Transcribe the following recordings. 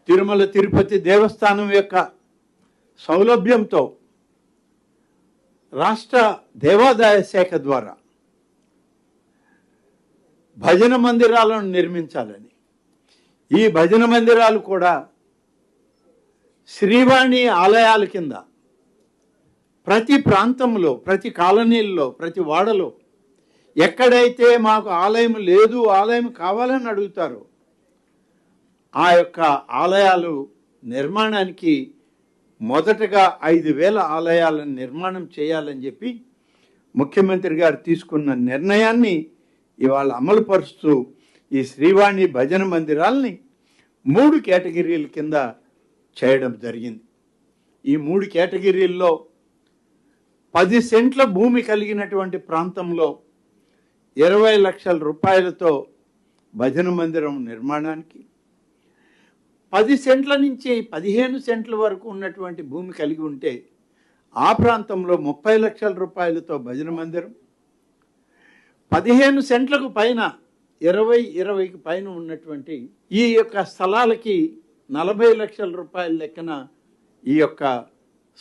తిరుమల తిరుపతి దేవస్థానం యొక్క సౌలభ్యంతో రాష్ట్ర దేవాదాయ శాఖ ద్వారా భజన మందిరాలను నిర్మించాలని, ఈ భజన మందిరాలు కూడా శ్రీవాణి ఆలయాల కింద ప్రతి ప్రాంతంలో, ప్రతి కాలనీల్లో, ప్రతి వాడలో ఎక్కడైతే మాకు ఆలయం లేదు, ఆలయం కావాలని అడుగుతారో ఆ యొక్క ఆలయాలు నిర్మాణానికి మొదటగా 5,000 ఆలయాలను నిర్మాణం చేయాలని చెప్పి ముఖ్యమంత్రి గారు తీసుకున్న నిర్ణయాన్ని ఇవాళ అమలుపరుస్తూ ఈ శ్రీవాణి భజన మందిరాల్ని 3 కేటగిరీల కింద చేయడం జరిగింది. ఈ 3 కేటగిరీల్లో 10 సెంట్ల భూమి కలిగినటువంటి ప్రాంతంలో 20 లక్షల రూపాయలతో భజన మందిరం నిర్మాణానికి, 10 సెంట్ల నుంచి 15 సెంట్ల వరకు ఉన్నటువంటి భూమి కలిగి ఉంటే ఆ ప్రాంతంలో 30 లక్షల రూపాయలతో భజన మందిరం, 15 సెంట్లకు పైన 20కి పైన ఉన్నటువంటి ఈ యొక్క స్థలాలకి 40 లక్షల రూపాయల లెక్కన ఈ యొక్క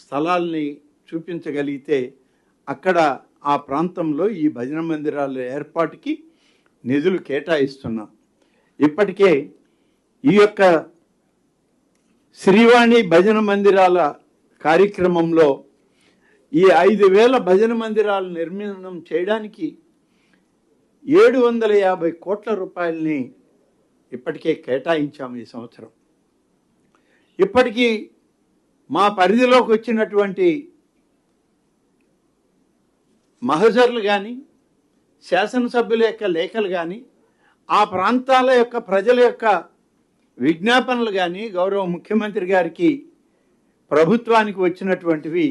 స్థలాల్ని చూపించగలిగితే అక్కడ ఆ ప్రాంతంలో ఈ భజన మందిరాల ఏర్పాటుకి నిధులు కేటాయిస్తున్నాం. ఇప్పటికే ఈ యొక్క శ్రీవాణి భజన మందిరాల కార్యక్రమంలో ఈ 5,000 భజన మందిరాల నిర్మాణం చేయడానికి 750 కోట్ల రూపాయలని ఇప్పటికే కేటాయించాము ఈ సంవత్సరం. ఇప్పటికీ మా పరిధిలోకి వచ్చినటువంటి మహజర్లు కానీ, శాసనసభ్యుల యొక్క లేఖలు కానీ, ఆ ప్రాంతాల యొక్క ప్రజల యొక్క విజ్ఞాపనలు కానీ గౌరవ ముఖ్యమంత్రి గారికి ప్రభుత్వానికి వచ్చినటువంటివి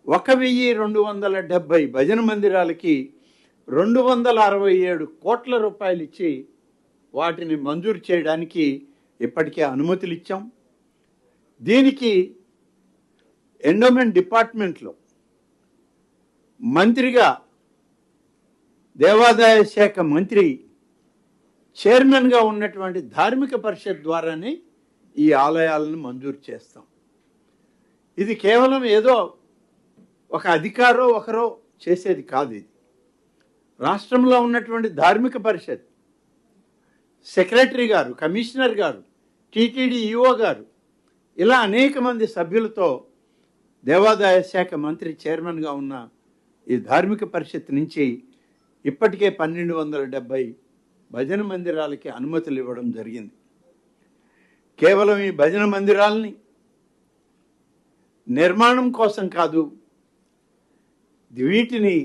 1,270 భజన మందిరాలకి 267 కోట్ల రూపాయలు ఇచ్చి వాటిని మంజూరు చేయడానికి ఇప్పటికే అనుమతులు ఇచ్చాం. దీనికి ఎండోమెంట్ డిపార్ట్మెంట్లో మంత్రిగా దేవాదాయ శాఖ మంత్రి చైర్మన్గా ఉన్నటువంటి ధార్మిక పరిషత్ ద్వారానే ఈ ఆలయాలను మంజూరు చేస్తాం. ఇది కేవలం ఏదో ఒక అధికారో ఒకరో చేసేది కాదు. ఇది రాష్ట్రంలో ఉన్నటువంటి ధార్మిక పరిషత్ సెక్రటరీ గారు, కమిషనర్ గారు, టీటీడీ ఈఓ గారు, ఇలా అనేక మంది సభ్యులతో దేవాదాయ శాఖ మంత్రి చైర్మన్గా ఉన్న ఈ ధార్మిక పరిషత్ నుంచి ఇప్పటికే 1,270 భజన మందిరాలకి అనుమతులు ఇవ్వడం జరిగింది. కేవలం ఈ భజన మందిరాలని నిర్మాణం కోసం కాదు, వీటిని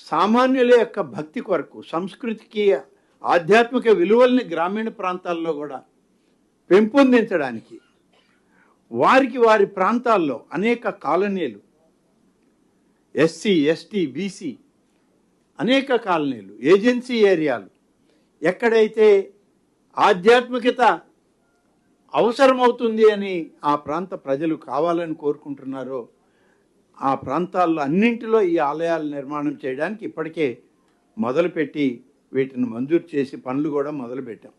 సామాన్యుల యొక్క భక్తి కొరకు, సంస్కృతికి, ఆధ్యాత్మిక విలువల్ని గ్రామీణ ప్రాంతాల్లో కూడా పెంపొందించడానికి వారికి వారి ప్రాంతాల్లో అనేక కాలనీలు, ఎస్సీ, ఎస్టీ, బీసీ అనేక కాలనీలు, ఏజెన్సీ ఏరియాలు ఎక్కడైతే ఆధ్యాత్మికత అవసరమవుతుంది అని ఆ ప్రాంత ప్రజలు కావాలని కోరుకుంటున్నారో ఆ ప్రాంతాల్లో అన్నింటిలో ఈ ఆలయాల నిర్మాణం చేయడానికి ఇప్పటికే మొదలుపెట్టి వీటిని మంజూరు చేసి పనులు కూడా మొదలుపెట్టాం.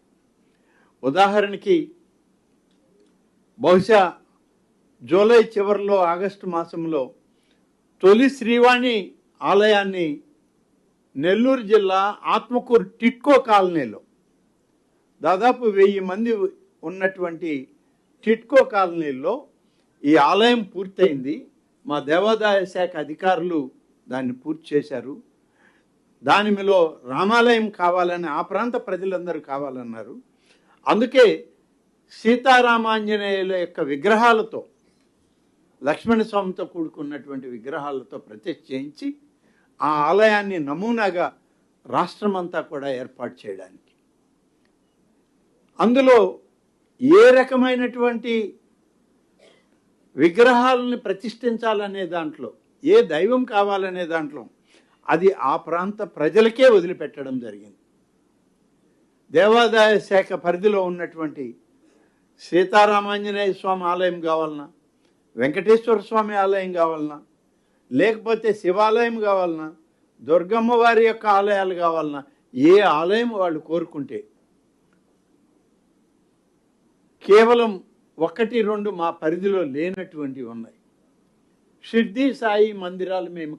ఉదాహరణకి బహుశా జూలై చివరిలో, ఆగస్టు మాసంలో తొలి శ్రీవాణి ఆలయాన్ని నెల్లూరు జిల్లా ఆత్మకూరు టిట్కో కాలనీలో దాదాపు 1000 మంది ఉన్నటువంటి టిట్కో కాలనీలో ఈ ఆలయం పూర్తయింది. మా దేవాదాయ శాఖ అధికారులు దాన్ని పూర్తి చేశారు. దానిలో రామాలయం కావాలని ఆ ప్రాంత ప్రజలందరూ కావాలన్నారు. అందుకే సీతారామాంజనేయుల యొక్క విగ్రహాలతో, లక్ష్మణ స్వామితో కూడుకున్నటువంటి విగ్రహాలతో ప్రతిష్ఠ చేయించి ఆ ఆలయాన్ని నమూనాగా రాష్ట్రమంతా కూడా ఏర్పాటు చేయడానికి, అందులో ఏ రకమైనటువంటి విగ్రహాలని ప్రతిష్ఠించాలనే దాంట్లో, ఏ దైవం కావాలనే దాంట్లో అది ఆ ప్రాంత ప్రజలకే వదిలిపెట్టడం జరిగింది. దేవాదాయ శాఖ పరిధిలో ఉన్నటువంటి సీతారామాంజనేయ స్వామి ఆలయం కావాలన్నా, వెంకటేశ్వర స్వామి ఆలయం కావాలన్నా, లేకపోతే శివాలయం కావాలన్నా, దుర్గమ్మ వారి యొక్క ఆలయాలు కావాలన్నా, ఏ ఆలయం వాళ్ళు కోరుకుంటే కేవలం 1-2 మా పరిధిలో లేనటువంటివి ఉన్నాయి. షిర్డీ సాయి మందిరాలు మేము